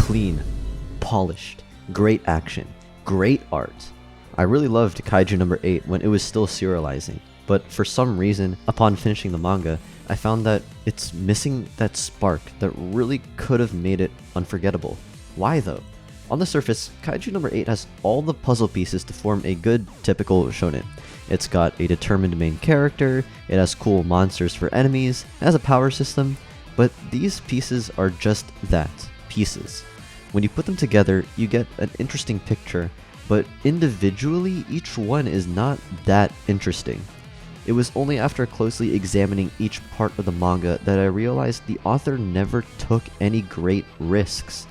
clean, polished, great action, great art. I really loved Kaiju number 8 when it was still serializing, but for some reason, upon finishing the manga, I found that it's missing that spark that really could have made it unforgettable. Why though? On the surface, Kaiju number 8 has all the puzzle pieces to form a good, typical shonen. It's got a determined main character, it has cool monsters for enemies, it has a power system, but these pieces are just that, pieces. When you put them together, you get an interesting picture, but individually, each one is not that interesting. It was only after closely examining each part of the manga that I realized the author never took any great risks.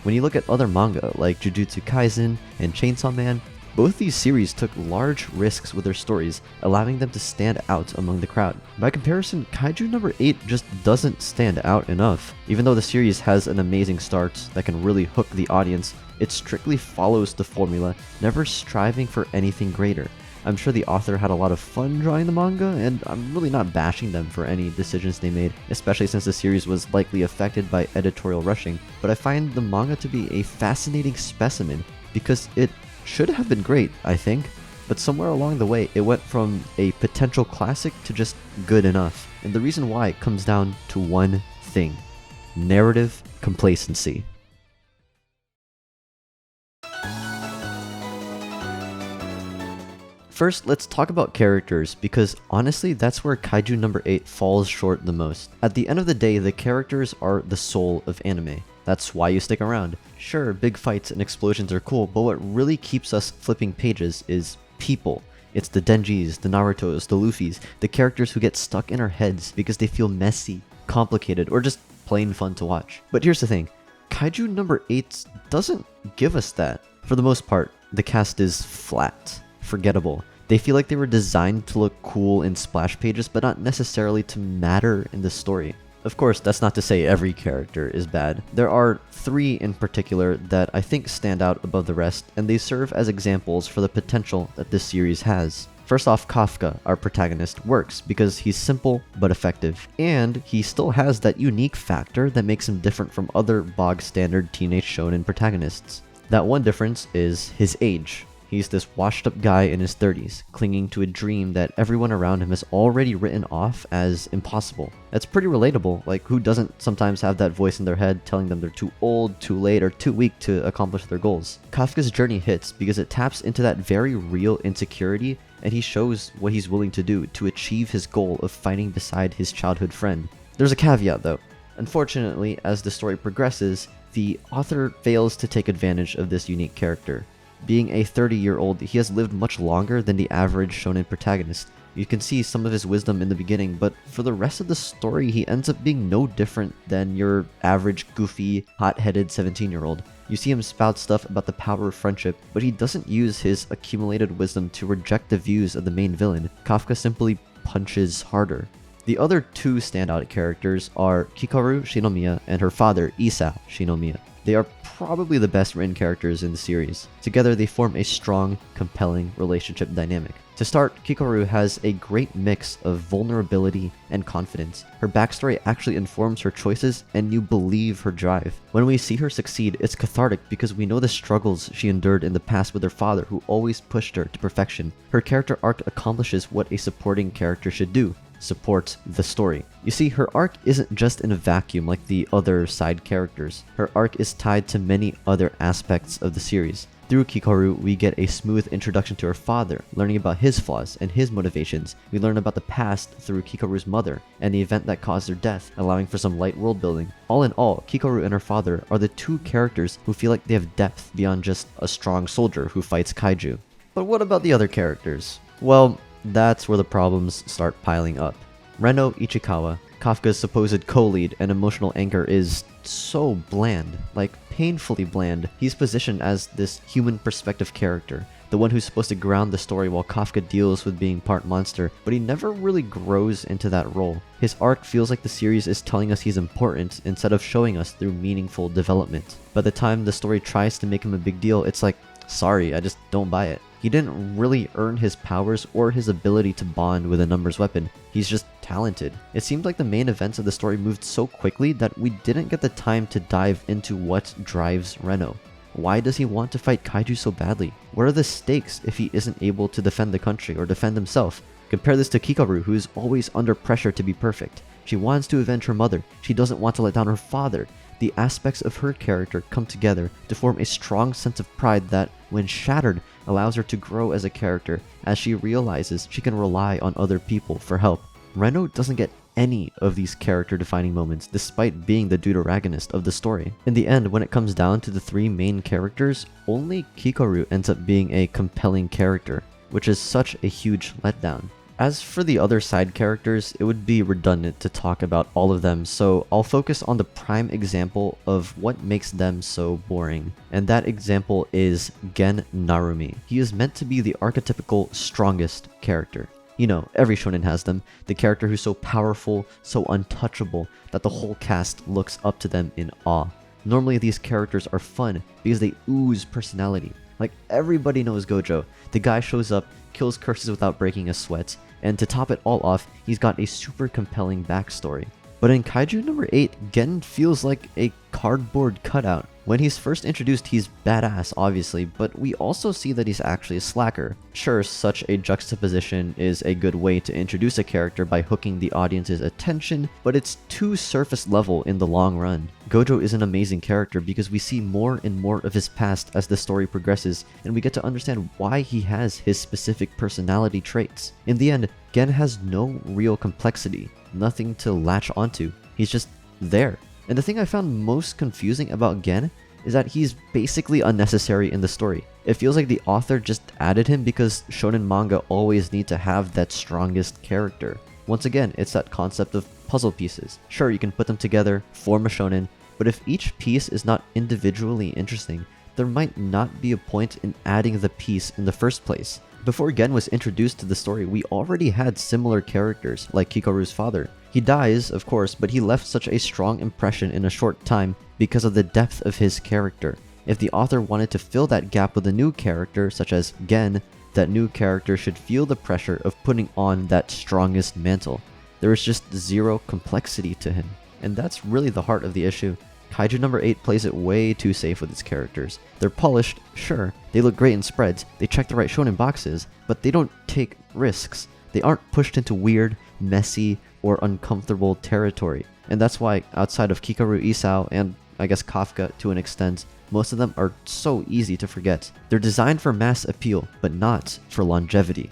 When you look at other manga like Jujutsu Kaisen and Chainsaw Man, both these series took large risks with their stories, allowing them to stand out among the crowd. By comparison, Kaiju number 8 just doesn't stand out enough. Even though the series has an amazing start that can really hook the audience, it strictly follows the formula, never striving for anything greater. I'm sure the author had a lot of fun drawing the manga, and I'm really not bashing them for any decisions they made, especially since the series was likely affected by editorial rushing, but I find the manga to be a fascinating specimen because it should have been great, I think, but somewhere along the way it went from a potential classic to just good enough, and the reason why comes down to one thing: narrative complacency. First, let's talk about characters, because honestly, that's where Kaiju number 8 falls short the most. At the end of the day, the characters are the soul of anime. That's why you stick around. Sure, big fights and explosions are cool, but what really keeps us flipping pages is people. It's the Denjis, the Narutos, the Luffys, the characters who get stuck in our heads because they feel messy, complicated, or just plain fun to watch. But here's the thing, Kaiju number 8 doesn't give us that. For the most part, the cast is flat, forgettable. They feel like they were designed to look cool in splash pages, but not necessarily to matter in the story. Of course, that's not to say every character is bad. There are 3 in particular that I think stand out above the rest, and they serve as examples for the potential that this series has. First off, Kafka, our protagonist, works because he's simple but effective, and he still has that unique factor that makes him different from other bog-standard teenage shonen protagonists. That one difference is his age. He's this washed-up guy in his 30s, clinging to a dream that everyone around him has already written off as impossible. That's pretty relatable, like who doesn't sometimes have that voice in their head telling them they're too old, too late, or too weak to accomplish their goals. Kafka's journey hits because it taps into that very real insecurity, and he shows what he's willing to do to achieve his goal of fighting beside his childhood friend. There's a caveat though. Unfortunately, as the story progresses, the author fails to take advantage of this unique character. Being a 30-year-old, he has lived much longer than the average shonen protagonist. You can see some of his wisdom in the beginning, but for the rest of the story, he ends up being no different than your average goofy, hot-headed 17-year-old. You see him spout stuff about the power of friendship, but he doesn't use his accumulated wisdom to reject the views of the main villain. Kafka simply punches harder. The other 2 standout characters are Hikaru Shinomiya and her father, Isa Shinomiya. They are probably the best written characters in the series. Together they form a strong, compelling relationship dynamic. To start, Hikaru has a great mix of vulnerability and confidence. Her backstory actually informs her choices, and you believe her drive. When we see her succeed, it's cathartic because we know the struggles she endured in the past with her father, who always pushed her to perfection. Her character arc accomplishes what a supporting character should do: support the story. You see, her arc isn't just in a vacuum like the other side characters. Her arc is tied to many other aspects of the series. Through Hikaru, we get a smooth introduction to her father, learning about his flaws and his motivations. We learn about the past through Hikaru's mother and the event that caused her death, allowing for some light world building. All in all, Hikaru and her father are the 2 characters who feel like they have depth beyond just a strong soldier who fights kaiju. But what about the other characters? Well, that's where the problems start piling up. Reno Ichikawa, Kafka's supposed co-lead and emotional anchor, is so bland, like painfully bland. He's positioned as this human perspective character, the one who's supposed to ground the story while Kafka deals with being part monster, but he never really grows into that role. His arc feels like the series is telling us he's important instead of showing us through meaningful development. By the time the story tries to make him a big deal, it's like, Sorry, I just don't buy it. He didn't really earn his powers or his ability to bond with a numbers weapon. He's just talented. It seemed like the main events of the story moved so quickly that we didn't get the time to dive into what drives Reno. Why does he want to fight Kaiju so badly? What are the stakes if he isn't able to defend the country or defend himself? Compare this to Kikaru, who's always under pressure to be perfect. She wants to avenge her mother. She doesn't want to let down her father. The aspects of her character come together to form a strong sense of pride that, when shattered, allows her to grow as a character as she realizes she can rely on other people for help. Reno doesn't get any of these character-defining moments despite being the deuteragonist of the story. In the end, when it comes down to the three main characters, only Kikaru ends up being a compelling character, which is such a huge letdown. As for the other side characters, it would be redundant to talk about all of them, so I'll focus on the prime example of what makes them so boring. And that example is Gen Narumi. He is meant to be the archetypical strongest character. You know, every shonen has them, the character who's so powerful, so untouchable, that the whole cast looks up to them in awe. Normally these characters are fun because they ooze personality. Like, everybody knows Gojo. The guy shows up, kills curses without breaking a sweat, and to top it all off, he's got a super compelling backstory. But in Kaiju number 8, Gen feels like a cardboard cutout. When he's first introduced, he's badass, obviously, but we also see that he's actually a slacker. Sure, such a juxtaposition is a good way to introduce a character by hooking the audience's attention, but it's too surface level in the long run. Gojo is an amazing character because we see more and more of his past as the story progresses, and we get to understand why he has his specific personality traits. In the end, Gen has no real complexity, nothing to latch onto. He's just there. And the thing I found most confusing about Gen is that he's basically unnecessary in the story. It feels like the author just added him because shonen manga always need to have that strongest character. Once again, it's that concept of puzzle pieces. Sure, you can put them together, form a shonen, but if each piece is not individually interesting, there might not be a point in adding the piece in the first place. Before Gen was introduced to the story, we already had similar characters, like Kikaru's father. He dies, of course, but he left such a strong impression in a short time because of the depth of his character. If the author wanted to fill that gap with a new character, such as Gen, that new character should feel the pressure of putting on that strongest mantle. There is just zero complexity to him. And that's really the heart of the issue. Kaiju number 8 plays it way too safe with its characters. They're polished, sure, they look great in spreads, they check the right shonen boxes, but they don't take risks. They aren't pushed into weird, messy, or uncomfortable territory. And that's why, outside of Kikaru Isao, and I guess Kafka to an extent, most of them are so easy to forget. They're designed for mass appeal, but not for longevity.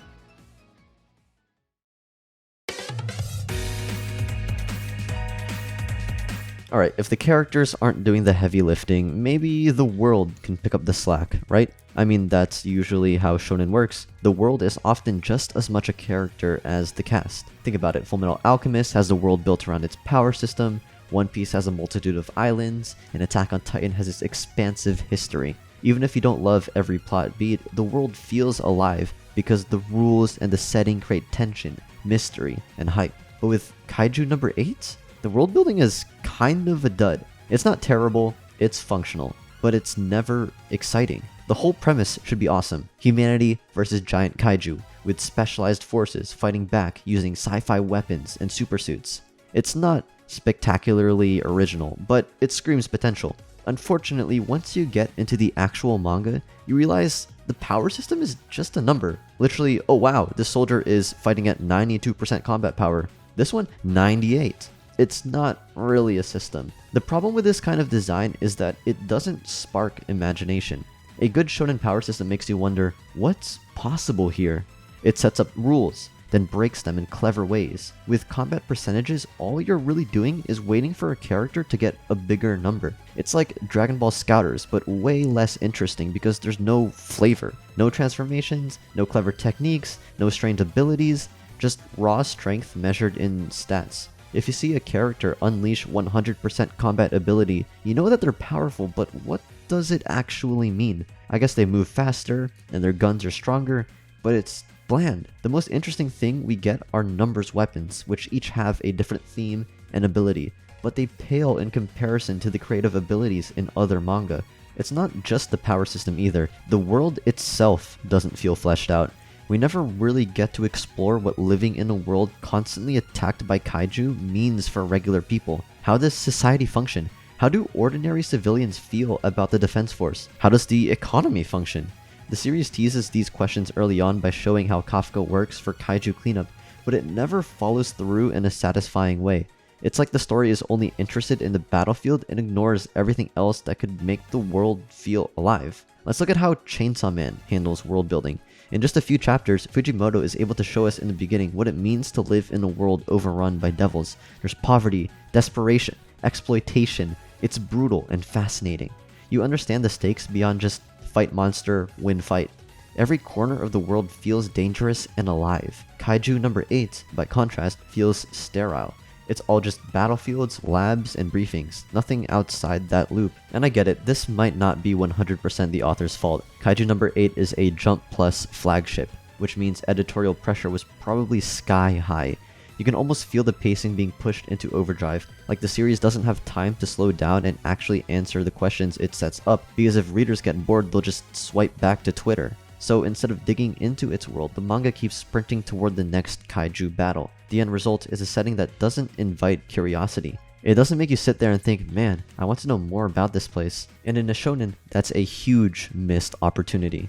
Alright, if the characters aren't doing the heavy lifting, maybe the world can pick up the slack, right? I mean, that's usually how shonen works. The world is often just as much a character as the cast. Think about it, Fullmetal Alchemist has the world built around its power system, One Piece has a multitude of islands, and Attack on Titan has its expansive history. Even if you don't love every plot beat, the world feels alive because the rules and the setting create tension, mystery, and hype. But with Kaiju number 8? The world building is kind of a dud. It's not terrible, it's functional, but it's never exciting. The whole premise should be awesome. Humanity versus giant kaiju, with specialized forces fighting back using sci-fi weapons and supersuits. It's not spectacularly original, but it screams potential. Unfortunately, once you get into the actual manga, you realize the power system is just a number. Literally, oh wow, this soldier is fighting at 92% combat power. This one, 98. It's not really a system. The problem with this kind of design is that it doesn't spark imagination. A good shonen power system makes you wonder, what's possible here? It sets up rules, then breaks them in clever ways. With combat percentages, all you're really doing is waiting for a character to get a bigger number. It's like Dragon Ball Scouters, but way less interesting because there's no flavor. No transformations, no clever techniques, no strange abilities, just raw strength measured in stats. If you see a character unleash 100% combat ability, you know that they're powerful, but what does it actually mean? I guess they move faster, and their guns are stronger, but it's bland. The most interesting thing we get are numbers weapons, which each have a different theme and ability, but they pale in comparison to the creative abilities in other manga. It's not just the power system either. The world itself doesn't feel fleshed out. We never really get to explore what living in a world constantly attacked by kaiju means for regular people. How does society function? How do ordinary civilians feel about the defense force? How does the economy function? The series teases these questions early on by showing how Kafka works for kaiju cleanup, but it never follows through in a satisfying way. It's like the story is only interested in the battlefield and ignores everything else that could make the world feel alive. Let's look at how Chainsaw Man handles world building. In just a few chapters, Fujimoto is able to show us in the beginning what it means to live in a world overrun by devils. There's poverty, desperation, exploitation. It's brutal and fascinating. You understand the stakes beyond just fight monster, win fight. Every corner of the world feels dangerous and alive. Kaiju number 8, by contrast, feels sterile. It's all just battlefields, labs, and briefings, nothing outside that loop. And I get it, this might not be 100% the author's fault. Kaiju number 8 is a Jump Plus flagship, which means editorial pressure was probably sky high. You can almost feel the pacing being pushed into overdrive, like the series doesn't have time to slow down and actually answer the questions it sets up, because if readers get bored, they'll just swipe back to Twitter. So instead of digging into its world, the manga keeps sprinting toward the next kaiju battle. The end result is a setting that doesn't invite curiosity. It doesn't make you sit there and think, man, I want to know more about this place. And in a shonen, that's a huge missed opportunity.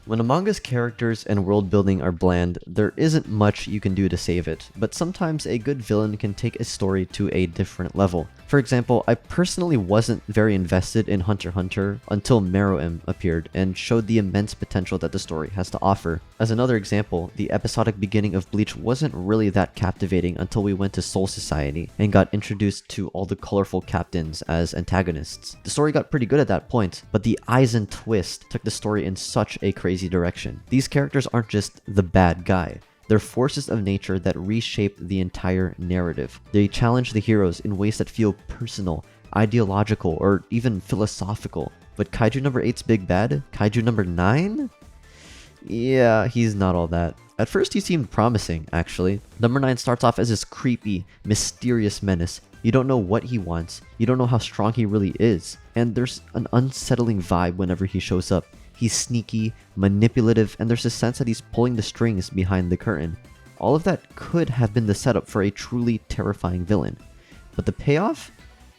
When a manga's characters and world building are bland, there isn't much you can do to save it, but sometimes a good villain can take a story to a different level. For example, I personally wasn't very invested in Hunter x Hunter until Meruem appeared and showed the immense potential that the story has to offer. As another example, the episodic beginning of Bleach wasn't really that captivating until we went to Soul Society and got introduced to all the colorful captains as antagonists. The story got pretty good at that point, but the Aizen twist took the story in such a crazy direction. These characters aren't just the bad guy. They're forces of nature that reshape the entire narrative. They challenge the heroes in ways that feel personal, ideological, or even philosophical. But Kaiju number 8's big bad? Kaiju number 9? Yeah, he's not all that. At first he seemed promising, actually. Number 9 starts off as this creepy, mysterious menace. You don't know what he wants. You don't know how strong he really is. And there's an unsettling vibe whenever he shows up. He's sneaky, manipulative, and there's a sense that he's pulling the strings behind the curtain. All of that could have been the setup for a truly terrifying villain. But the payoff?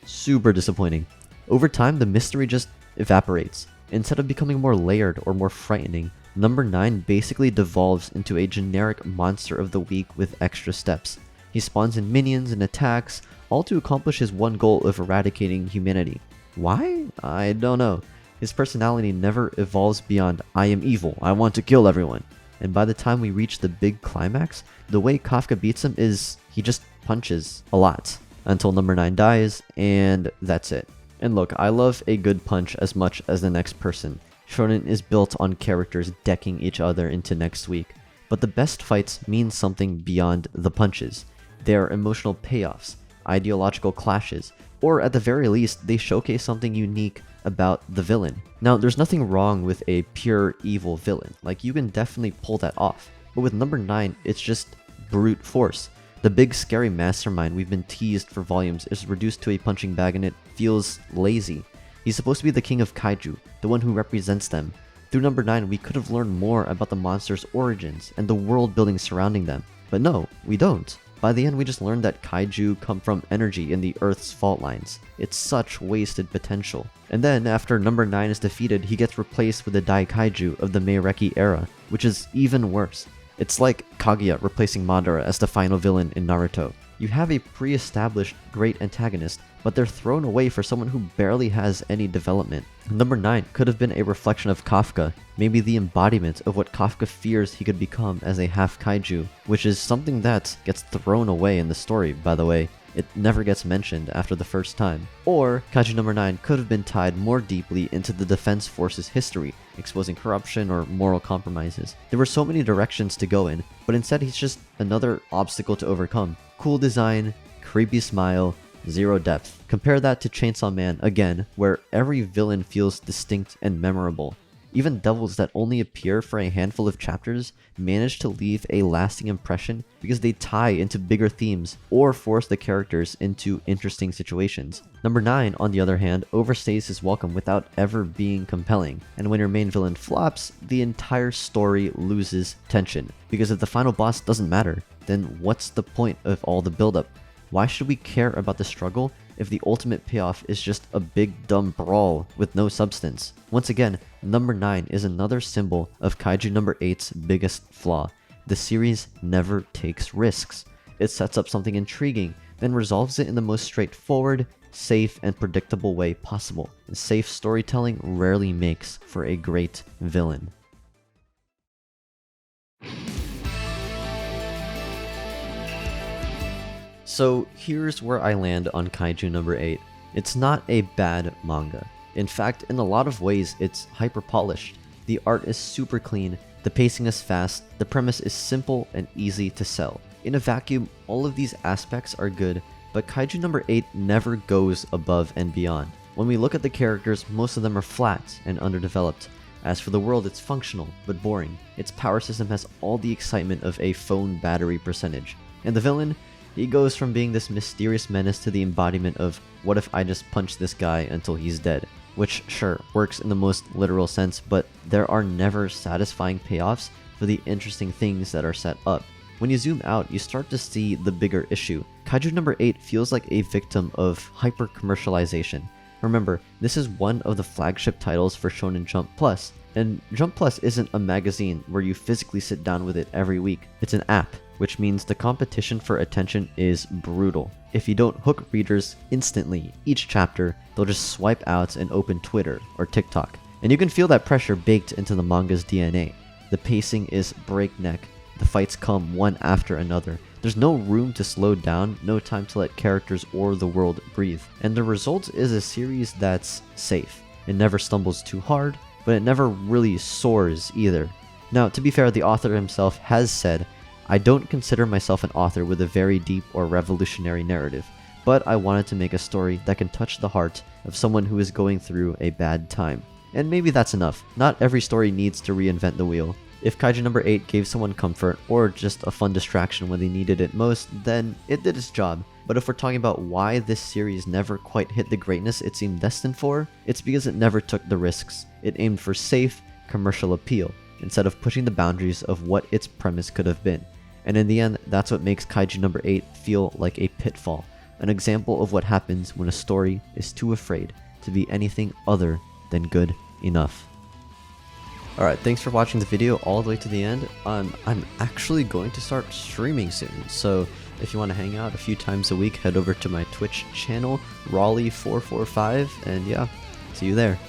Super disappointing. Over time, the mystery just evaporates. Instead of becoming more layered or more frightening, number 9 basically devolves into a generic monster of the week with extra steps. He spawns in minions and attacks, all to accomplish his one goal of eradicating humanity. Why? I don't know. His personality never evolves beyond, I am evil, I want to kill everyone. And by the time we reach the big climax, the way Kafka beats him is he just punches a lot. Until number 9 dies, and that's it. And look, I love a good punch as much as the next person. Shonen is built on characters decking each other into next week. But the best fights mean something beyond the punches. They are emotional payoffs, ideological clashes, or at the very least, they showcase something unique about the villain. Now, there's nothing wrong with a pure evil villain. Like, you can definitely pull that off. But with number 9, it's just brute force. The big scary mastermind we've been teased for volumes is reduced to a punching bag and it feels lazy. He's supposed to be the king of kaiju, the one who represents them. Through number 9, we could have learned more about the monster's origins and the world building surrounding them. But no, we don't. By the end, we just learned that kaiju come from energy in the Earth's fault lines. It's such wasted potential. And then, after number 9 is defeated, he gets replaced with the Daikaiju of the Meireki era, which is even worse. It's like Kaguya replacing Madara as the final villain in Naruto. You have a pre-established great antagonist, but they're thrown away for someone who barely has any development. Number 9 could have been a reflection of Kafka, maybe the embodiment of what Kafka fears he could become as a half-kaiju, which is something that gets thrown away in the story, by the way. It never gets mentioned after the first time. Or, Kaiju number 9 could have been tied more deeply into the Defense Force's history, exposing corruption or moral compromises. There were so many directions to go in, but instead he's just another obstacle to overcome. Cool design, creepy smile, zero depth. Compare that to Chainsaw Man again, where every villain feels distinct and memorable. Even devils that only appear for a handful of chapters manage to leave a lasting impression because they tie into bigger themes or force the characters into interesting situations. Number 9, on the other hand, overstays his welcome without ever being compelling, and when your main villain flops, the entire story loses tension. Because if the final boss doesn't matter, then what's the point of all the buildup? Why should we care about the struggle if the ultimate payoff is just a big dumb brawl with no substance? Once again, number 9 is another symbol of Kaiju number 8's biggest flaw. The series never takes risks. It sets up something intriguing, then resolves it in the most straightforward, safe, and predictable way possible. And safe storytelling rarely makes for a great villain. So here's where I land on Kaiju number 8. It's not a bad manga. In fact, in a lot of ways, it's hyper polished. The art is super clean, the pacing is fast, the premise is simple and easy to sell. In a vacuum, all of these aspects are good, but Kaiju number 8 never goes above and beyond. When we look at the characters, most of them are flat and underdeveloped. As for the world, it's functional, but boring. Its power system has all the excitement of a phone battery percentage. And the villain? He goes from being this mysterious menace to the embodiment of, what if I just punch this guy until he's dead? Which, sure, works in the most literal sense, but there are never satisfying payoffs for the interesting things that are set up. When you zoom out, you start to see the bigger issue. Kaiju number 8 feels like a victim of hyper-commercialization. Remember, this is one of the flagship titles for Shonen Jump Plus, and Jump Plus isn't a magazine where you physically sit down with it every week. It's an app, which means the competition for attention is brutal. If you don't hook readers instantly each chapter, they'll just swipe out and open Twitter or TikTok. And you can feel that pressure baked into the manga's DNA. The pacing is breakneck. The fights come one after another. There's no room to slow down, no time to let characters or the world breathe. And the result is a series that's safe. It never stumbles too hard, but it never really soars either. Now, to be fair, the author himself has said, I don't consider myself an author with a very deep or revolutionary narrative, but I wanted to make a story that can touch the heart of someone who is going through a bad time. And maybe that's enough. Not every story needs to reinvent the wheel. If Kaiju number 8 gave someone comfort or just a fun distraction when they needed it most, then it did its job. But if we're talking about why this series never quite hit the greatness it seemed destined for, it's because it never took the risks. It aimed for safe, commercial appeal, instead of pushing the boundaries of what its premise could have been. And in the end, that's what makes Kaiju number 8 feel like a pitfall, an example of what happens when a story is too afraid to be anything other than good enough. Alright, thanks for watching the video all the way to the end. I'm actually going to start streaming soon, so if you want to hang out a few times a week, head over to my Twitch channel, Raleigh445, and yeah, see you there.